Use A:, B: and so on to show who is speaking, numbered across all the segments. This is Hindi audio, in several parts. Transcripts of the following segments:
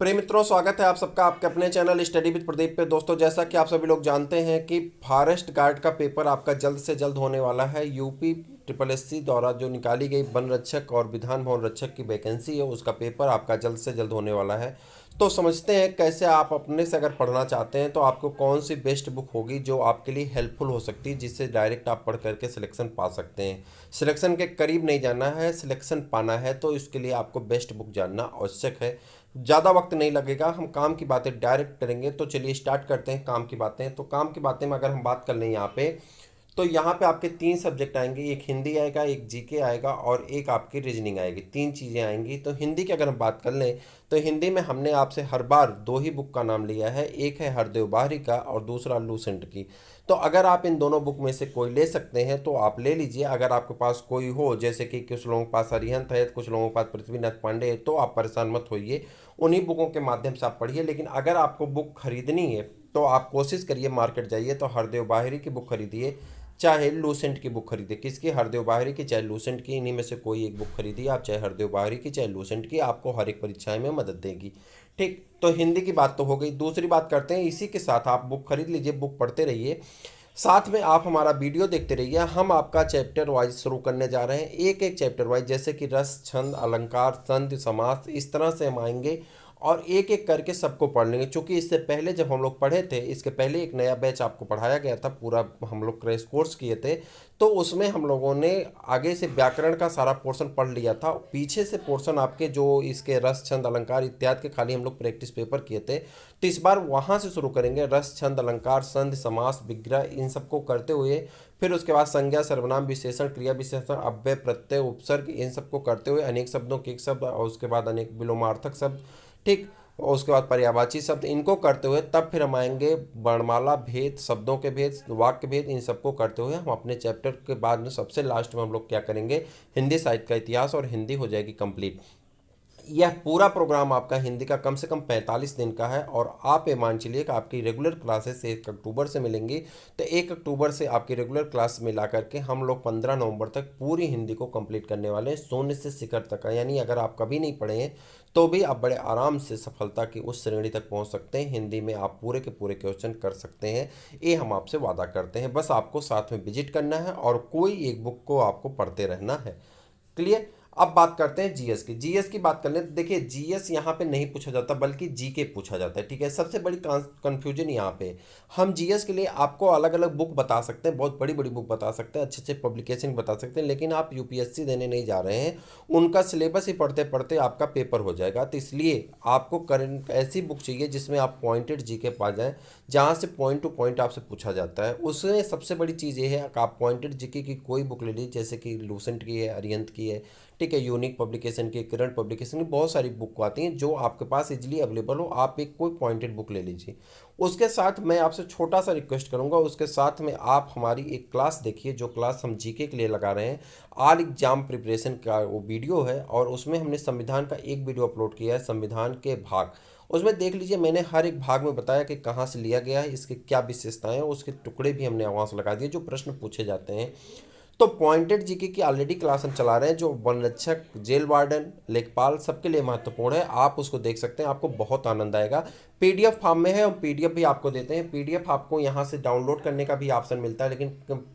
A: प्रिय मित्रों, स्वागत है आप सबका आपके अपने चैनल स्टडी विद प्रदीप पे। दोस्तों, जैसा कि आप सभी लोग जानते हैं कि फॉरेस्ट गार्ड का पेपर आपका जल्द से जल्द होने वाला है। यूपी ट्रिपल एस सी द्वारा जो निकाली गई वन रक्षक और विधान भवन रक्षक की वैकेंसी है, उसका पेपर आपका जल्द से जल्द होने वाला है। तो समझते हैं कैसे आप अपने से अगर पढ़ना चाहते हैं तो आपको कौन सी बेस्ट बुक होगी जो आपके लिए हेल्पफुल हो सकती है, जिससे डायरेक्ट आप पढ़ करके सिलेक्शन पा सकते हैं। सिलेक्शन के करीब नहीं जाना है, सिलेक्शन पाना है, तो इसके लिए आपको बेस्ट बुक जानना आवश्यक है। ज़्यादा वक्त नहीं लगेगा, हम काम की बातें डायरेक्ट करेंगे। तो चलिए स्टार्ट करते हैं काम की बातें। तो काम की बातें में अगर हम बात कर लें यहाँ पे, तो यहाँ पे आपके तीन सब्जेक्ट आएंगे। एक हिंदी आएगा, एक जीके आएगा और एक आपकी रीजनिंग आएगी। तीन चीज़ें आएंगी। तो हिंदी की अगर हम बात कर लें तो हिंदी में हमने आपसे हर बार दो ही बुक का नाम लिया है। एक है हरदेव बाहरी का और दूसरा लूसेंट की। तो अगर आप इन दोनों बुक में से कोई ले सकते हैं तो आप ले लीजिए। अगर आपके पास कोई हो, जैसे कि कुछ लोगों के पास अरिहंत है, कुछ लोगों के पास पृथ्वीनाथ पांडे है, तो आप परेशान मत होइए, उन्हीं बुकों के माध्यम से आप पढ़िए। लेकिन अगर आपको बुक खरीदनी है तो आप कोशिश करिए, मार्केट जाइए तो हरदेव बाहरी की बुक खरीदिए, चाहे लूसेंट की बुक खरीदिए। किसकी? हरदेव बाहरी की चाहे लूसेंट की, इन्हीं में से कोई एक बुक खरीदिए आप, चाहे हरदेव बाहरी की चाहे लूसेंट की। आपको हर एक परीक्षाएं में मदद देगी। ठीक, तो हिंदी की बात तो हो गई। दूसरी बात करते हैं, इसी के साथ आप बुक खरीद लीजिए, बुक पढ़ते रहिए, साथ में आप हमारा वीडियो देखते रहिए। हम आपका चैप्टर वाइज शुरू करने जा रहे हैं, एक एक चैप्टर वाइज, जैसे कि रस, छंद, अलंकार, संधि, समास, इस तरह से हम आएंगे और एक एक करके सबको पढ़ लेंगे। क्योंकि इससे पहले जब हम लोग पढ़े थे, इसके पहले एक नया बैच आपको पढ़ाया गया था, पूरा हम लोग क्रैश कोर्स किए थे। तो उसमें हम लोगों ने आगे से व्याकरण का सारा पोर्शन पढ़ लिया था, पीछे से पोर्शन आपके जो इसके रस, छंद, अलंकार इत्यादि के खाली हम लोग प्रैक्टिस पेपर किए थे। तो इस बार वहाँ से शुरू करेंगे, रस, छंद, अलंकार, संधि, समास, विग्रह, इन सबको करते हुए फिर उसके बाद संज्ञा, सर्वनाम, विशेषण, क्रिया विशेषण, अव्यय, प्रत्यय, उपसर्ग, इन सबको करते हुए अनेक शब्दों के एक शब्द और उसके बाद अनेक विलोमार्थक शब्द। ठीक, और उसके बाद पर्यायवाची शब्द, इनको करते हुए तब फिर हम आएंगे वर्णमाला भेद, शब्दों के भेद, वाक्य भेद, इन सबको करते हुए हम अपने चैप्टर के बाद में सबसे लास्ट में हम लोग क्या करेंगे, हिंदी साहित्य का इतिहास, और हिंदी हो जाएगी कंप्लीट। यह पूरा प्रोग्राम आपका हिंदी का कम से कम 45 दिन का है। और आप ये मान चलिए कि आपकी रेगुलर क्लासेस 1 अक्टूबर से मिलेंगी। तो 1 अक्टूबर से आपकी रेगुलर क्लास मिला करके हम लोग 15 नवंबर तक पूरी हिंदी को कंप्लीट करने वाले हैं, शून्य से शिखर तक का। यानी अगर आप कभी नहीं पढ़े हैं तो भी आप बड़े आराम से सफलता की उस श्रेणी तक पहुंच सकते हैं। हिंदी में आप पूरे के पूरे क्वेश्चन कर सकते हैं, ये हम आपसे वादा करते हैं। बस आपको साथ में विजिट करना है और कोई एक बुक को आपको पढ़ते रहना है। क्लियर? अब बात करते हैं जीएस की। जीएस की बात कर लें तो देखिए, जीएस यहाँ पे नहीं पूछा जाता बल्कि जीके पूछा जाता है। ठीक है, सबसे बड़ी कंफ्यूजन यहाँ पे, हम जीएस के लिए आपको अलग अलग बुक बता सकते हैं, बहुत बड़ी बड़ी बुक बता सकते हैं, अच्छे अच्छे पब्लिकेशन बता सकते हैं, लेकिन आप यूपीएससी देने नहीं जा रहे हैं, उनका सिलेबस ही पढ़ते पढ़ते आपका पेपर हो जाएगा। तो इसलिए आपको करंट ऐसी बुक चाहिए जिसमें आप पॉइंटेड जीके पा जाएं, जहाँ से पॉइंट टू पॉइंट आपसे पूछा जाता है। उसमें सबसे बड़ी चीज़ ये है कि आप पॉइंटेड जीके की कोई बुक ले लीजिए, जैसे कि लूसेंट की है, अरिहंत की है, ठीक है, यूनिक पब्लिकेशन की, करंट पब्लिकेशन की, बहुत सारी बुक आती हैं जो आपके पास इजीली अवेलेबल हो। आप एक कोई पॉइंटेड बुक ले लीजिए। उसके साथ मैं आपसे छोटा सा रिक्वेस्ट करूंगा, उसके साथ में आप हमारी एक क्लास देखिए, जो क्लास हम जीके के लिए लगा रहे हैं, ऑल एग्जाम प्रिपरेशन का वो वीडियो है। और उसमें हमने संविधान का एक वीडियो अपलोड किया है, संविधान के भाग। उसमें देख लीजिए, मैंने हर एक भाग में बताया कि कहाँ से लिया गया है, इसके क्या विशेषताएं हैं, उसके टुकड़े भी हमने वहाँ से लगा दिए जो प्रश्न पूछे जाते हैं। तो पॉइंटेड जीके की ऑलरेडी क्लास हम चला रहे हैं, जो वन रक्षक, जेल वार्डन, लेखपाल, सबके लिए महत्वपूर्ण है। आप उसको देख सकते हैं, आपको बहुत आनंद आएगा। पीडीएफ फॉर्म में है, हम पीडीएफ भी आपको देते हैं। पीडीएफ आपको यहाँ से डाउनलोड करने का भी ऑप्शन मिलता है, लेकिन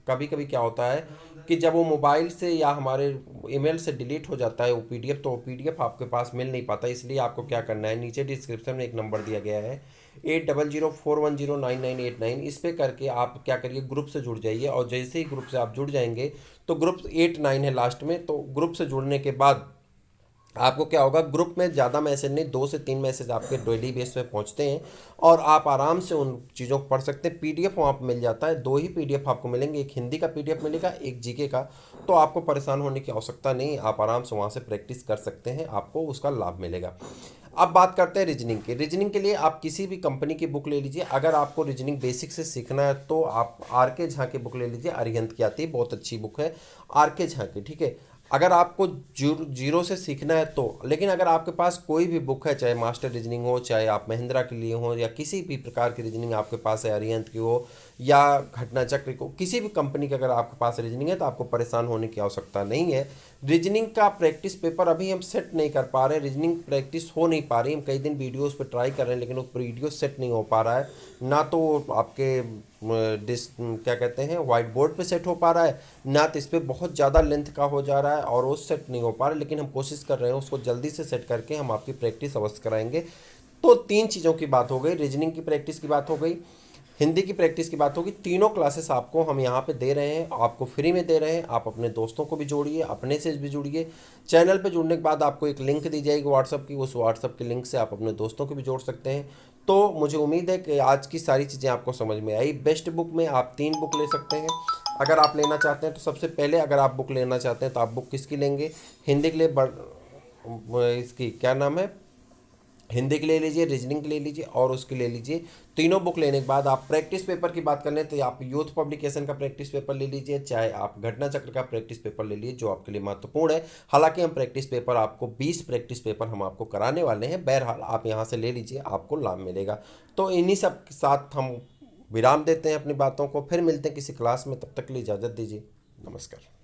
A: कभी कभी क्या होता है कि जब वो मोबाइल से या हमारे ईमेल से डिलीट हो जाता है वो पीडीएफ, तो वो पीडीएफ आपके पास मिल नहीं पाता। इसलिए आपको क्या करना है, नीचे डिस्क्रिप्शन में एक नंबर दिया गया है, 8004109989, इस पे करके आप क्या करिए, ग्रुप से जुड़ जाइए। और जैसे ही ग्रुप से आप जुड़ जाएंगे, तो ग्रुप 89 है लास्ट में, तो ग्रुप से जुड़ने के बाद आपको क्या होगा, ग्रुप में ज़्यादा मैसेज नहीं, 2 से 3 मैसेज आपके डेली बेस पे पहुंचते हैं और आप आराम से उन चीज़ों को पढ़ सकते हैं। पीडीएफ वहाँ पर मिल जाता है, दो ही पीडीएफ आपको मिलेंगे, एक हिंदी का पीडीएफ मिलेगा, एक जीके का। तो आपको परेशान होने की आवश्यकता नहीं, आप आराम से वहाँ से प्रैक्टिस कर सकते हैं, आपको उसका लाभ मिलेगा। अब बात करते हैं रीजनिंग की। रीजनिंग के लिए आप किसी भी कंपनी की बुक ले लीजिए। अगर आपको रीजनिंग बेसिक से सीखना है तो आप आर के झा की बुक ले लीजिए, अरिहंत की आती है, बहुत अच्छी बुक है आर के झा की। ठीक है, अगर आपको जीरो से सीखना है तो। लेकिन अगर आपके पास कोई भी बुक है, चाहे मास्टर रीजनिंग हो, चाहे आप महिंद्रा के लिए हो, या किसी भी प्रकार की रीजनिंग आपके पास है, अरिहंत की हो या घटना चक्र को, किसी भी कंपनी की अगर आपके पास रीजनिंग है तो आपको परेशान होने की आवश्यकता नहीं है। रीजनिंग का प्रैक्टिस पेपर अभी हम सेट नहीं कर पा रहे, रीजनिंग प्रैक्टिस हो नहीं पा रही। हम कई दिन वीडियोस पे ट्राई कर रहे हैं, लेकिन वो वीडियो सेट नहीं हो पा रहा है। ना तो आपके क्या कहते हैं, वाइट बोर्ड पे सेट हो पा रहा है, ना तो इस पर बहुत ज़्यादा लेंथ का हो जा रहा है और वो सेट नहीं हो पा रहा है। लेकिन हम कोशिश कर रहे हैं उसको जल्दी से सेट करके हम आपकी प्रैक्टिस अवश्य कराएंगे। तो 3 चीज़ों की बात हो गई, रीजनिंग की प्रैक्टिस की बात हो गई, हिंदी की प्रैक्टिस की बात होगी। तीनों क्लासेस आपको हम यहाँ पे दे रहे हैं, आपको फ्री में दे रहे हैं। आप अपने दोस्तों को भी जोड़िए, अपने से भी जुड़िए। चैनल पे जुड़ने के बाद आपको एक लिंक दी जाएगी व्हाट्सअप की, उस व्हाट्सअप के लिंक से आप अपने दोस्तों को भी जोड़ सकते हैं। तो मुझे उम्मीद है कि आज की सारी चीज़ें आपको समझ में आई। बेस्ट बुक में आप 3 बुक ले सकते हैं अगर आप लेना चाहते हैं तो। सबसे पहले अगर आप बुक लेना चाहते हैं तो आप बुक किसकी लेंगे? हिंदी के लिए इसकी क्या नाम है, हिंदी की ले लीजिए, रीजनिंग की ले लीजिए और उसकी ले लीजिए। तीनों बुक लेने के बाद आप प्रैक्टिस पेपर की बात कर लें तो आप यूथ पब्लिकेशन का प्रैक्टिस पेपर ले लीजिए, चाहे आप घटना चक्र का प्रैक्टिस पेपर ले लीजिए, जो आपके लिए महत्वपूर्ण है। हालांकि हम प्रैक्टिस पेपर आपको 20 प्रैक्टिस पेपर हम आपको कराने वाले हैं। बहरहाल आप यहाँ से ले लीजिए, आपको लाभ मिलेगा। तो इन्हीं सब के साथ हम विराम देते हैं अपनी बातों को, फिर मिलते हैं किसी क्लास में। तब तक के लिए इजाज़त दीजिए। नमस्कार।